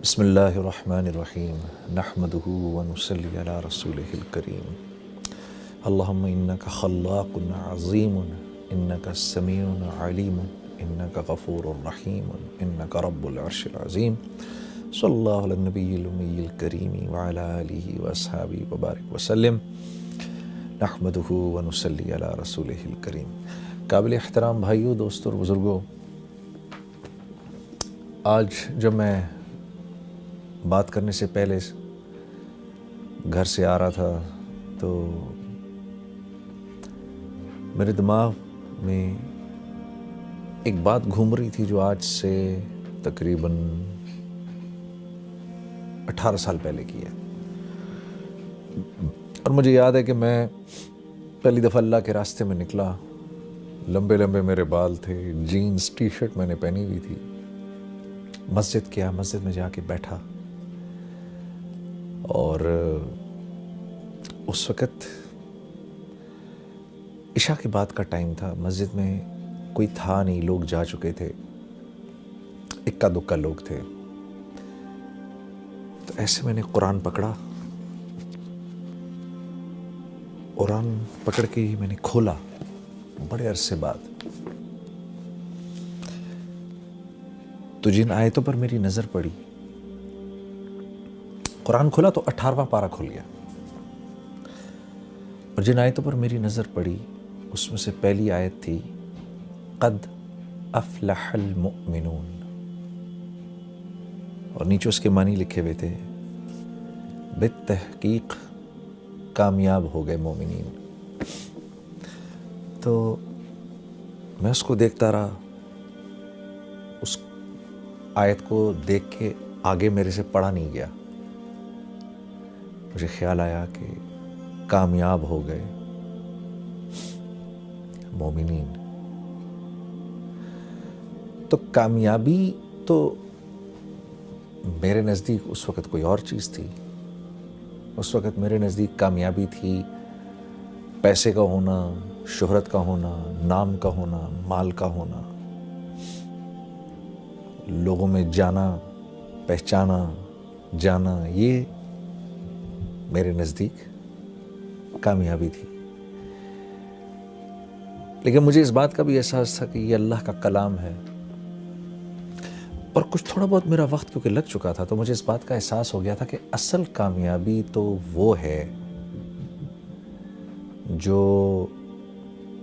بسم اللہ الرحمن الرحیم نحمدہ ونصلی علی رسولہ الکریم اللہم انکا خلاق عظیم انکا سمیع علیم انکا غفور رحیم انکا رب العرش العظیم صلی اللہ علی النبی الامی الکریم وعلی آلہ واصحابہ وبارک وسلم نحمدہ ونصلی علی رسولہ الکریم۔ قابل احترام بھائیوں، دوستوں اور بزرگوں، آج جب میں بات کرنے سے پہلے گھر سے آ رہا تھا تو میرے دماغ میں ایک بات گھوم رہی تھی جو آج سے تقریباً 18 سال پہلے کی ہے، اور مجھے یاد ہے کہ میں پہلی دفعہ اللہ کے راستے میں نکلا، لمبے لمبے میرے بال تھے، جینز ٹی شرٹ میں نے پہنی ہوئی تھی، مسجد میں جا کے بیٹھا، اور اس وقت عشاء کے بعد کا ٹائم تھا، مسجد میں کوئی تھا نہیں، لوگ جا چکے تھے، اکا دکا لوگ تھے۔ تو ایسے میں نے قرآن پکڑا، قرآن پکڑ کے ہی میں نے کھولا بڑے عرصے بعد، تو جن آیتوں پر میری نظر پڑی، قرآن کھولا تو 18واں پارہ کھل گیا، اور جن آیتوں پر میری نظر پڑی اس میں سے پہلی آیت تھی قد افلح المؤمنون، اور نیچے اس کے معنی لکھے ہوئے تھے بالتحقیق کامیاب ہو گئے مومنین۔ تو میں اس کو دیکھتا رہا، اس آیت کو دیکھ کے آگے میرے سے پڑھا نہیں گیا، مجھے خیال آیا کہ کامیاب ہو گئے مومنین۔ تو کامیابی تو میرے نزدیک اس وقت کوئی اور چیز تھی، اس وقت میرے نزدیک کامیابی تھی پیسے کا ہونا، شہرت کا ہونا، نام کا ہونا، مال کا ہونا، لوگوں میں جانا، پہچانا جانا، یہ میرے نزدیک کامیابی تھی۔ لیکن مجھے اس بات کا بھی احساس تھا کہ یہ اللہ کا کلام ہے، اور کچھ تھوڑا بہت میرا وقت کیونکہ لگ چکا تھا تو مجھے اس بات کا احساس ہو گیا تھا کہ اصل کامیابی تو وہ ہے جو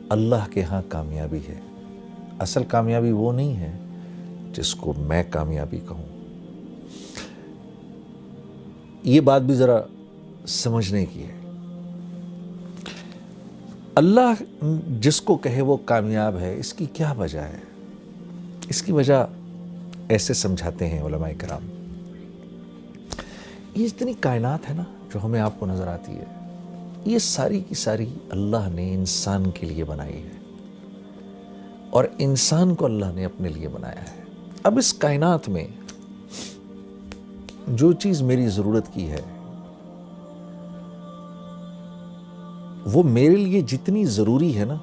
اللہ کے ہاں کامیابی ہے، اصل کامیابی وہ نہیں ہے جس کو میں کامیابی کہوں۔ یہ بات بھی ذرا سمجھنے کی ہے۔ اللہ جس کو کہے وہ کامیاب ہے، اس کی کیا وجہ ہے؟ اس کی وجہ ایسے سمجھاتے ہیں علماء کرام، یہ اتنی کائنات ہے نا جو ہمیں آپ کو نظر آتی ہے، یہ ساری کی ساری اللہ نے انسان کے لیے بنائی ہے، اور انسان کو اللہ نے اپنے لیے بنایا ہے۔ اب اس کائنات میں جو چیز میری ضرورت کی ہے وہ میرے لیے جتنی ضروری ہے نا،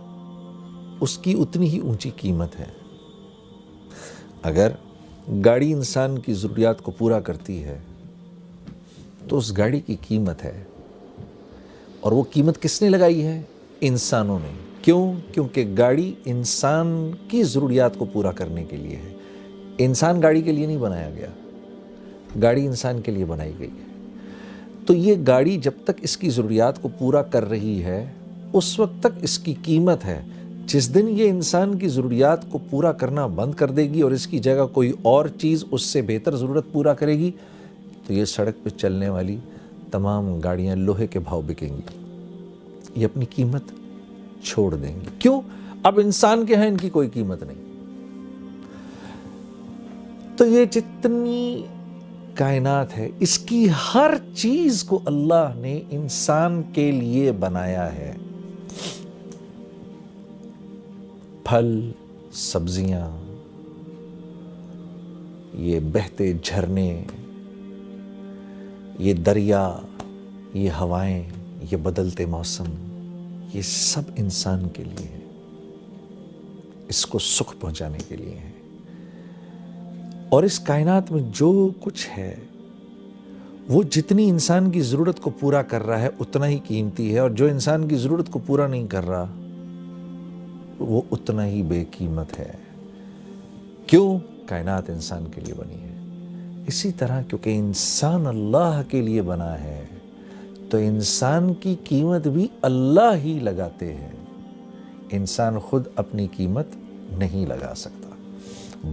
اس کی اتنی ہی اونچی قیمت ہے۔ اگر گاڑی انسان کی ضروریات کو پورا کرتی ہے تو اس گاڑی کی قیمت ہے، اور وہ قیمت کس نے لگائی ہے؟ انسانوں نے۔ کیوں؟ کیونکہ گاڑی انسان کی ضروریات کو پورا کرنے کے لیے ہے، انسان گاڑی کے لیے نہیں بنایا گیا، گاڑی انسان کے لیے بنائی گئی ہے۔ تو یہ گاڑی جب تک اس کی ضروریات کو پورا کر رہی ہے اس وقت تک اس کی قیمت ہے۔ جس دن یہ انسان کی ضروریات کو پورا کرنا بند کر دے گی اور اس کی جگہ کوئی اور چیز اس سے بہتر ضرورت پورا کرے گی تو یہ سڑک پہ چلنے والی تمام گاڑیاں لوہے کے بھاؤ بکیں گی، یہ اپنی قیمت چھوڑ دیں گی۔ کیوں؟ اب انسان کے ہیں ان کی کوئی قیمت نہیں۔ تو یہ جتنی کائنات ہے اس کی ہر چیز کو اللہ نے انسان کے لیے بنایا ہے۔ پھل، سبزیاں، یہ بہتے جھرنے، یہ دریا، یہ ہوائیں، یہ بدلتے موسم، یہ سب انسان کے لیے ہے، اس کو سکھ پہنچانے کے لیے ہے۔ اور اس کائنات میں جو کچھ ہے وہ جتنی انسان کی ضرورت کو پورا کر رہا ہے اتنا ہی قیمتی ہے، اور جو انسان کی ضرورت کو پورا نہیں کر رہا وہ اتنا ہی بے قیمت ہے۔ کیوں؟ کائنات انسان کے لیے بنی ہے۔ اسی طرح کیونکہ انسان اللہ کے لیے بنا ہے تو انسان کی قیمت بھی اللہ ہی لگاتے ہیں، انسان خود اپنی قیمت نہیں لگا سکتا۔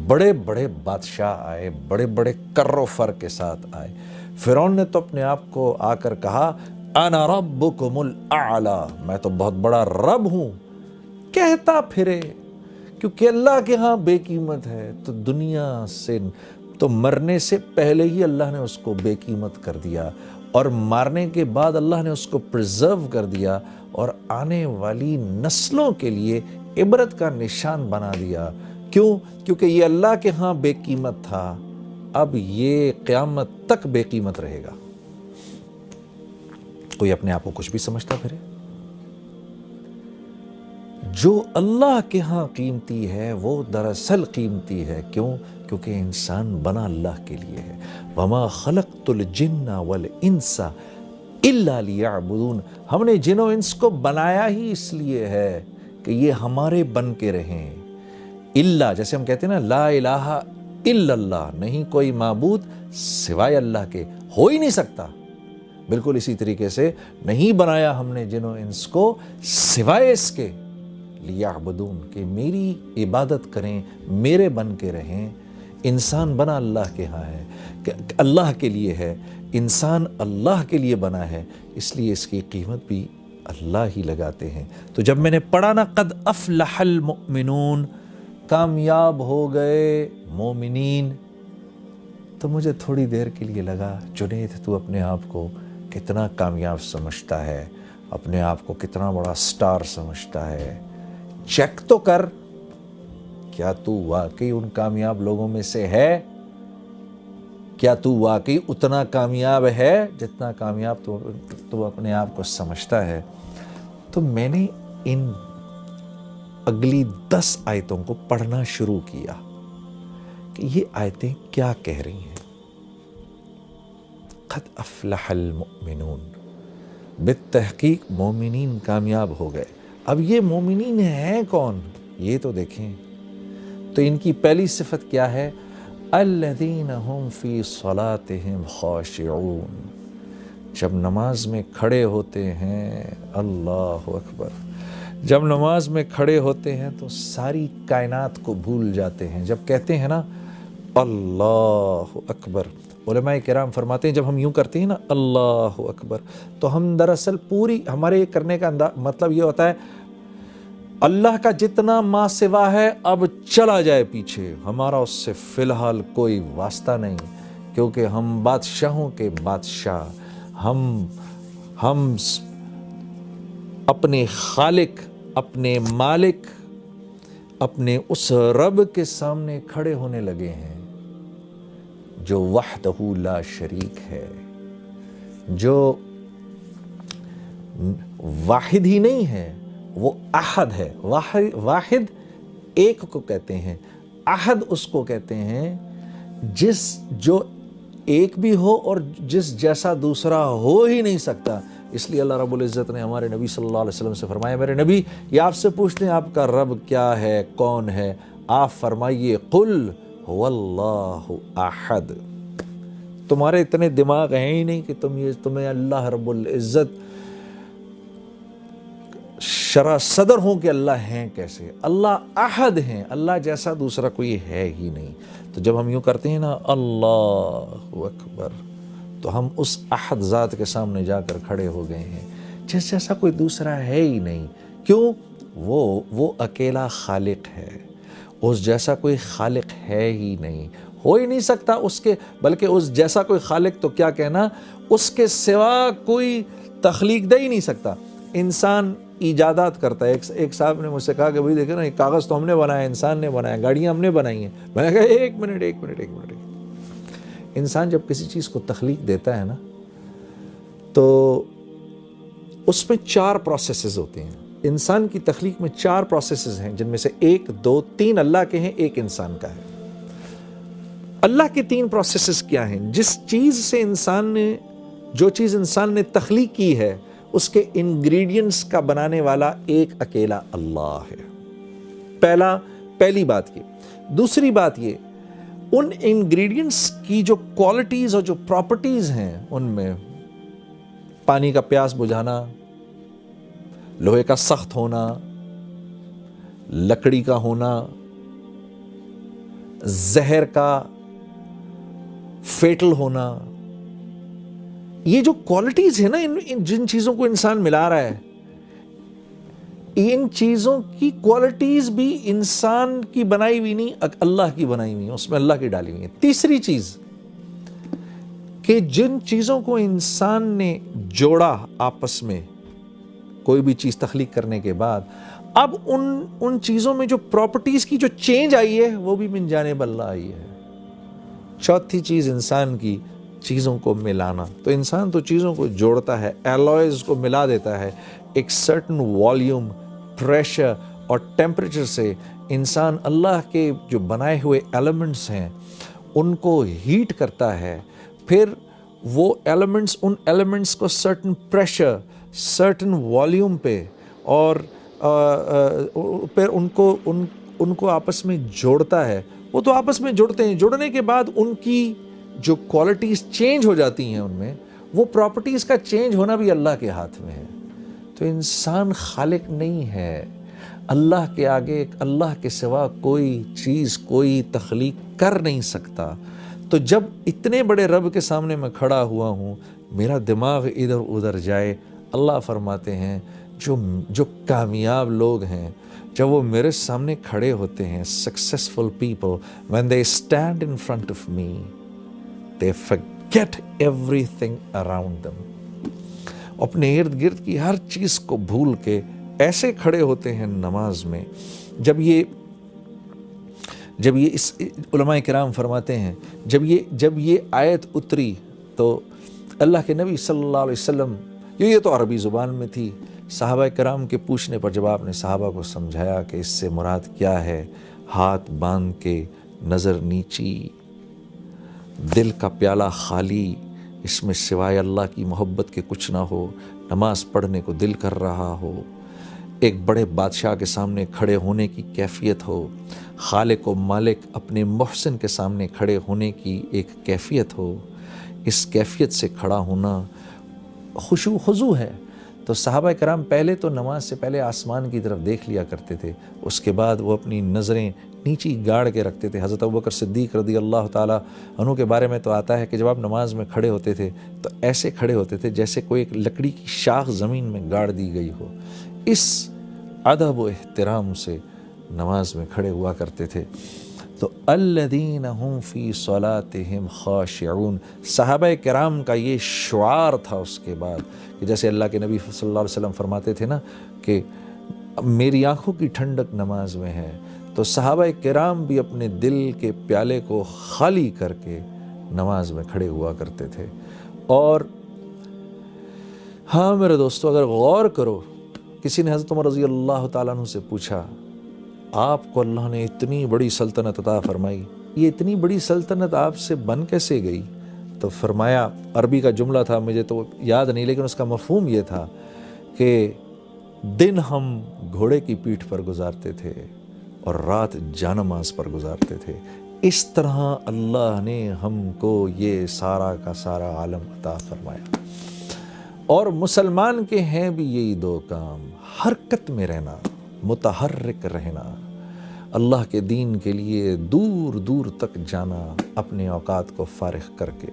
بڑے بڑے بادشاہ آئے، بڑے بڑے کر و فر کے ساتھ آئے۔ فرعون نے تو اپنے آپ کو آ کر کہا انا ربکم الاعلی، میں تو بہت بڑا رب ہوں، کہتا پھرے، کیونکہ اللہ کے ہاں بے قیمت ہے تو دنیا سے تو مرنے سے پہلے ہی اللہ نے اس کو بے قیمت کر دیا، اور مارنے کے بعد اللہ نے اس کو پرزرو کر دیا اور آنے والی نسلوں کے لیے عبرت کا نشان بنا دیا۔ کیوں؟ کیونکہ یہ اللہ کے ہاں بے قیمت تھا، اب یہ قیامت تک بے قیمت رہے گا۔ کوئی اپنے آپ کو کچھ بھی سمجھتا پھرے؟ جو اللہ کے ہاں قیمتی ہے وہ دراصل قیمتی ہے۔ کیوں؟ کیونکہ انسان بنا اللہ کے لیے ہے۔ وَمَا خَلَقْتُ الْجِنَّ وَالْإِنسَ إِلَّا لِيَعْبُدُونَ، ہم نے جن و انس کو بنایا ہی اس لیے ہے کہ یہ ہمارے بن کے رہیں۔ اللہ، جیسے ہم کہتے ہیں نا لا الہ الا اللہ، نہیں کوئی معبود سوائے اللہ کے، ہو ہی نہیں سکتا۔ بالکل اسی طریقے سے نہیں بنایا ہم نے جن و انس کو سوائے اس کے لیعبدون، کہ میری عبادت کریں، میرے بن کے رہیں۔ انسان بنا اللہ کے ہاں ہے، اللہ کے لیے ہے، انسان اللہ کے لیے بنا ہے، اس لیے اس کی قیمت بھی اللہ ہی لگاتے ہیں۔ تو جب میں نے پڑھا نا قد افلح المؤمنون، کامیاب ہو گئے مومنین، تو مجھے تھوڑی دیر کے لیے لگا جنید تو اپنے آپ کو کتنا کامیاب سمجھتا ہے، اپنے آپ کو کتنا بڑا سٹار سمجھتا ہے، چیک تو کر، کیا تو واقعی ان کامیاب لوگوں میں سے ہے؟ کیا تو واقعی اتنا کامیاب ہے جتنا کامیاب تو اپنے آپ کو سمجھتا ہے؟ تو میں نے ان اگلی 10 آیتوں کو پڑھنا شروع کیا کہ یہ آیتیں کیا کہہ رہی ہیں۔ قد افلح المؤمنون، بالتحقیق مومنین کامیاب ہو گئے۔ اب یہ مومنین ہیں کون؟ یہ تو دیکھیں۔ تو ان کی پہلی صفت کیا ہے؟ الذین هم فی صلاتهم خاشعون، جب نماز میں کھڑے ہوتے ہیں، اللہ اکبر، جب نماز میں کھڑے ہوتے ہیں تو ساری کائنات کو بھول جاتے ہیں۔ جب کہتے ہیں نا اللہ اکبر، علماء کرام فرماتے ہیں جب ہم یوں کرتے ہیں نا اللہ اکبر، تو ہم دراصل پوری ہمارے کرنے کا مطلب یہ ہوتا ہے اللہ کا جتنا ما سوا ہے اب چلا جائے پیچھے، ہمارا اس سے فی الحال کوئی واسطہ نہیں، کیونکہ ہم بادشاہوں کے بادشاہ، ہم اپنے خالق، اپنے مالک، اپنے اس رب کے سامنے کھڑے ہونے لگے ہیں جو وحدہ لا شریک ہے، جو واحد ہی نہیں ہے، وہ احد ہے۔ واحد ایک کو کہتے ہیں، احد اس کو کہتے ہیں جو ایک بھی ہو اور جس جیسا دوسرا ہو ہی نہیں سکتا۔ اس لیے اللہ رب العزت نے ہمارے نبی صلی اللہ علیہ وسلم سے فرمایا، میرے نبی یہ آپ سے پوچھتے ہیں آپ کا رب کیا ہے، کون ہے؟ آپ فرمائیے قل هو اللہ احد۔ تمہارے اتنے دماغ ہیں ہی نہیں کہ تمہیں اللہ رب العزت شرح صدر ہوں کہ اللہ ہیں کیسے۔ اللہ احد ہیں، اللہ جیسا دوسرا کوئی ہے ہی نہیں۔ تو جب ہم یوں کرتے ہیں نا اللہ اکبر، تو ہم اس احد ذات کے سامنے جا کر کھڑے ہو گئے ہیں جس جیسا کوئی دوسرا ہے ہی نہیں۔ کیوں؟ وہ اکیلا خالق ہے، اس جیسا کوئی خالق ہے ہی نہیں، ہو ہی نہیں سکتا اس کے، بلکہ اس جیسا کوئی خالق تو کیا کہنا، اس کے سوا کوئی تخلیق دے ہی نہیں سکتا۔ انسان ایجادات کرتا ہے۔ ایک صاحب نے مجھ سے کہا کہ بھائی دیکھیں نا یہ کاغذ تو ہم نے بنایا، انسان نے بنایا، گاڑیاں ہم نے بنائی ہیں۔ میں نے کہا ایک منٹ، انسان جب کسی چیز کو تخلیق دیتا ہے نا تو اس میں 4 پروسیسز ہوتے ہیں۔ انسان کی تخلیق میں 4 پروسیسز ہیں، جن میں سے 1 2 3 اللہ کے ہیں، 1 انسان کا ہے۔ اللہ کے 3 پروسیسز کیا ہیں؟ جو چیز انسان نے تخلیق کی ہے اس کے انگریڈینٹس کا بنانے والا ایک اکیلا اللہ ہے. پہلی بات یہ. دوسری بات یہ، ان انگریڈینٹس کی جو کوالٹیز اور جو پراپرٹیز ہیں، ان میں پانی کا پیاس بجھانا، لوہے کا سخت ہونا، لکڑی کا ہونا، زہر کا فیٹل ہونا، یہ جو کوالٹیز ہیں نا، جن چیزوں کو انسان ملا رہا ہے، ان چیزوں کی کوالٹیز بھی انسان کی بنائی ہوئی نہیں، اللہ کی بنائی ہوئی ہیں، اس میں اللہ کی ڈالی ہوئی ہیں. تیسری چیز کہ جن چیزوں کو انسان نے جوڑا آپس میں کوئی بھی چیز تخلیق کرنے کے بعد، اب ان چیزوں میں جو پراپرٹیز کی جو چینج آئی ہے وہ بھی من جانب اللہ آئی ہے. چوتھی چیز انسان کی چیزوں کو ملانا. تو انسان تو چیزوں کو جوڑتا ہے، ایلوائز کو ملا دیتا ہے، ایک سرٹن والیوم، پریشر اور ٹیمپریچر سے انسان اللہ کے جو بنائے ہوئے ایلیمنٹس ہیں ان کو ہیٹ کرتا ہے. پھر وہ ان ایلیمنٹس کو سرٹن پریشر، سرٹن والیوم پہ اور پھر ان کو آپس میں جوڑتا ہے. وہ تو آپس میں جڑتے ہیں، جڑنے کے بعد ان کی جو کوالٹیز چینج ہو جاتی ہیں، ان میں وہ پراپرٹیز کا چینج ہونا بھی اللہ کے ہاتھ میں ہے. تو انسان خالق نہیں ہے. اللہ کے آگے، اللہ کے سوا کوئی چیز، کوئی تخلیق کر نہیں سکتا. تو جب اتنے بڑے رب کے سامنے میں کھڑا ہوا ہوں، میرا دماغ ادھر ادھر جائے، اللہ فرماتے ہیں جو کامیاب لوگ ہیں، جب وہ میرے سامنے کھڑے ہوتے ہیں، successful people, when they stand in front of me, they forget everything around them. اپنے ارد گرد کی ہر چیز کو بھول کے ایسے کھڑے ہوتے ہیں نماز میں. جب یہ علماء کرام فرماتے ہیں، جب یہ آیت اتری تو اللہ کے نبی صلی اللہ علیہ وسلم، یہ تو عربی زبان میں تھی، صحابہ کرام کے پوچھنے پر جب آپ نے صحابہ کو سمجھایا کہ اس سے مراد کیا ہے، ہاتھ باندھ کے، نظر نیچی، دل کا پیالہ خالی، اس میں سوائے اللہ کی محبت کے کچھ نہ ہو، نماز پڑھنے کو دل کر رہا ہو، ایک بڑے بادشاہ کے سامنے کھڑے ہونے کی کیفیت ہو، خالق و مالک اپنے محسن کے سامنے کھڑے ہونے کی ایک کیفیت ہو، اس کیفیت سے کھڑا ہونا خشوع خضوع ہے. تو صحابہ کرام پہلے تو نماز سے پہلے آسمان کی طرف دیکھ لیا کرتے تھے، اس کے بعد وہ اپنی نظریں نیچی گاڑ کے رکھتے تھے. حضرت ابوبکر صدیق رضی اللہ تعالیٰ عنہ کے بارے میں تو آتا ہے کہ جب آپ نماز میں کھڑے ہوتے تھے تو ایسے کھڑے ہوتے تھے جیسے کوئی ایک لکڑی کی شاخ زمین میں گاڑ دی گئی ہو. اس ادب و احترام سے نماز میں کھڑے ہوا کرتے تھے. تو الذین هم فی صلاتهم خاشعون، صحابہ کرام کا یہ شعار تھا. اس کے بعد کہ جیسے اللہ کے نبی صلی اللہ علیہ وسلم فرماتے تھے نا کہ میری آنکھوں کی ٹھنڈک نماز میں ہے، تو صحابہ کرام بھی اپنے دل کے پیالے کو خالی کر کے نماز میں کھڑے ہوا کرتے تھے. اور ہاں میرے دوستو، اگر غور کرو، کسی نے حضرت عمر رضی اللہ تعالیٰ عنہ سے پوچھا، آپ کو اللہ نے اتنی بڑی سلطنت عطا فرمائی، یہ اتنی بڑی سلطنت آپ سے بن کیسے گئی؟ تو فرمایا، عربی کا جملہ تھا، مجھے تو یاد نہیں، لیکن اس کا مفہوم یہ تھا کہ دن ہم گھوڑے کی پیٹھ پر گزارتے تھے اور رات جانماز پر گزارتے تھے. اس طرح اللہ نے ہم کو یہ سارا کا سارا عالم عطا فرمایا. اور مسلمان کے ہیں بھی یہی 2 کام، حرکت میں رہنا، متحرک رہنا، اللہ کے دین کے لیے دور دور تک جانا اپنے اوقات کو فارغ کر کے،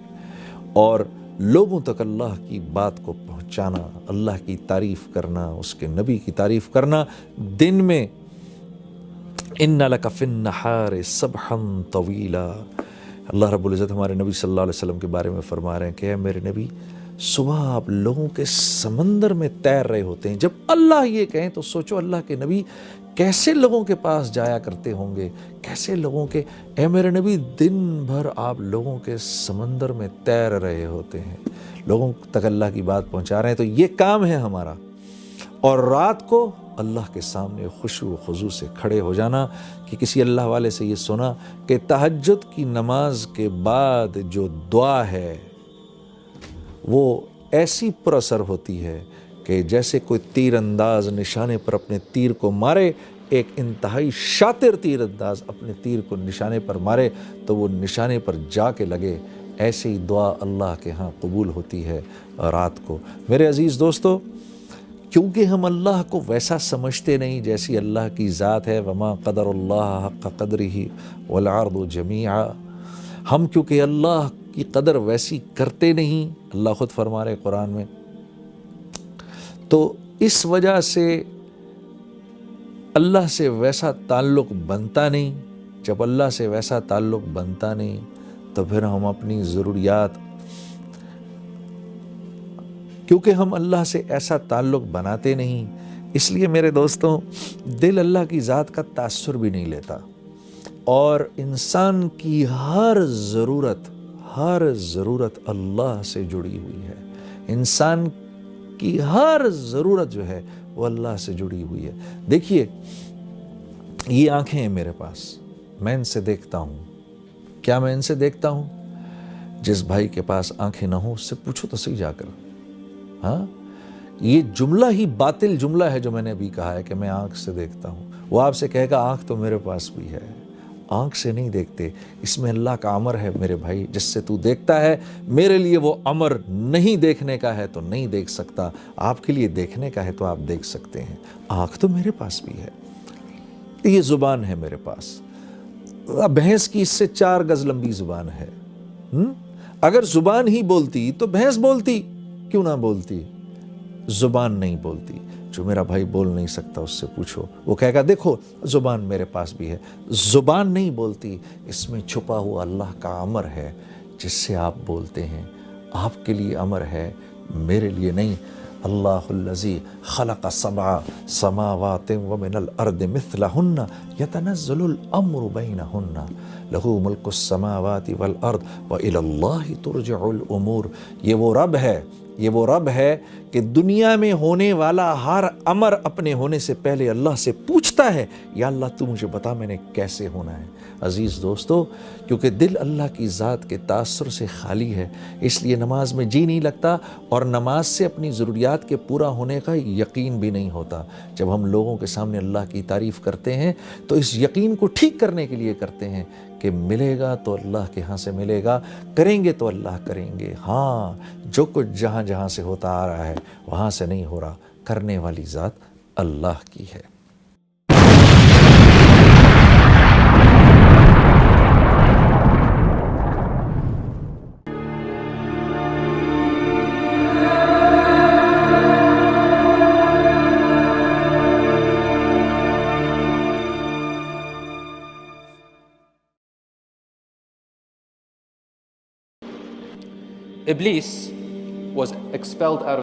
اور لوگوں تک اللہ کی بات کو پہنچانا، اللہ کی تعریف کرنا، اس کے نبی کی تعریف کرنا. دن میں ان لک فی النہار سبحا طویلا، اللہ رب العزت ہمارے نبی صلی اللہ علیہ وسلم کے بارے میں فرما رہے ہیں کہ اے میرے نبی، صبح آپ لوگوں کے سمندر میں تیر رہے ہوتے ہیں. جب اللہ یہ کہیں تو سوچو اللہ کے نبی کیسے لوگوں کے پاس جایا کرتے ہوں گے، کیسے لوگوں کے، اے میرے نبی دن بھر آپ لوگوں کے سمندر میں تیر رہے ہوتے ہیں، لوگوں تک اللہ کی بات پہنچا رہے ہیں. تو یہ کام ہے ہمارا. اور رات کو اللہ کے سامنے خشوع و خضوع سے کھڑے ہو جانا. کہ کسی اللہ والے سے یہ سنا کہ تہجد کی نماز کے بعد جو دعا ہے وہ ایسی پر اثر ہوتی ہے کہ جیسے کوئی تیر انداز نشانے پر اپنے تیر کو مارے، ایک انتہائی شاطر تیر انداز اپنے تیر کو نشانے پر مارے تو وہ نشانے پر جا کے لگے. ایسی ہی دعا اللہ کے ہاں قبول ہوتی ہے رات کو. میرے عزیز دوستو، کیونکہ ہم اللہ کو ویسا سمجھتے نہیں جیسی اللہ کی ذات ہے، وما قدر اللہ حق قدرہ والارض جمیعا، ہم کیونکہ اللہ کی قدر ویسی کرتے نہیں، اللہ خود فرما رہے قرآن میں، تو اس وجہ سے اللہ سے ویسا تعلق بنتا نہیں. جب اللہ سے ویسا تعلق بنتا نہیں تو پھر ہم اپنی ضروریات، کیونکہ ہم اللہ سے ایسا تعلق بناتے نہیں، اس لیے میرے دوستوں دل اللہ کی ذات کا تاثر بھی نہیں لیتا. اور انسان کی ہر ضرورت اللہ سے جڑی ہوئی ہے. انسان کی ہر ضرورت جو ہے وہ اللہ سے جڑی ہوئی ہے. دیکھیے یہ آنکھیں ہیں میرے پاس، میں ان سے دیکھتا ہوں. کیا میں ان سے دیکھتا ہوں؟ جس بھائی کے پاس آنکھیں نہ ہوں اس سے پوچھو تو صحیح جا کر. ہاں، یہ جملہ ہی باطل جملہ ہے جو میں نے ابھی کہا ہے کہ میں آنکھ سے دیکھتا ہوں. وہ آپ سے کہے گا آنکھ تو میرے پاس بھی ہے. آنکھ سے نہیں دیکھتے، اس میں اللہ کا امر ہے میرے بھائی. جس سے تو دیکھتا ہے، میرے لیے وہ امر نہیں دیکھنے کا ہے تو نہیں دیکھ سکتا، آپ کے لیے دیکھنے کا ہے تو آپ دیکھ سکتے ہیں. آنکھ تو میرے پاس بھی ہے. یہ زبان ہے میرے پاس، بھینس کی اس سے 4 گز لمبی زبان ہے. اگر زبان ہی بولتی تو بھینس بولتی، کیوں نہ بولتی؟ زبان نہیں بولتی. جو میرا بھائی بول نہیں سکتا اس سے پوچھو، وہ کہے گا دیکھو زبان میرے پاس بھی ہے. زبان نہیں بولتی، اس میں چھپا ہوا اللہ کا امر ہے جس سے آپ بولتے ہیں. آپ کے لیے امر ہے، میرے لیے نہیں. اللہ الذی خلق 7 سماوات ومن الارض مثلہن یتنزل الامر بینہن لہ ملک السماوات والارض وإلی اللہ ترجع الامور. یہ وہ رب ہے کہ دنیا میں ہونے والا ہر امر اپنے ہونے سے پہلے اللہ سے پوچھتا ہے، یا اللہ تو مجھے بتا میں نے کیسے ہونا ہے. عزیز دوستو، کیونکہ دل اللہ کی ذات کے تاثر سے خالی ہے، اس لیے نماز میں جی نہیں لگتا، اور نماز سے اپنی ضروریات کے پورا ہونے کا یقین بھی نہیں ہوتا. جب ہم لوگوں کے سامنے اللہ کی تعریف کرتے ہیں تو اس یقین کو ٹھیک کرنے کے لیے کرتے ہیں کہ ملے گا تو اللہ کے ہاں سے ملے گا، کریں گے تو اللہ کریں گے. ہاں، جو کچھ جہاں جہاں سے ہوتا آ رہا ہے وہاں سے نہیں ہو رہا، کرنے والی ذات اللہ کی ہے. Iblis was expelled out of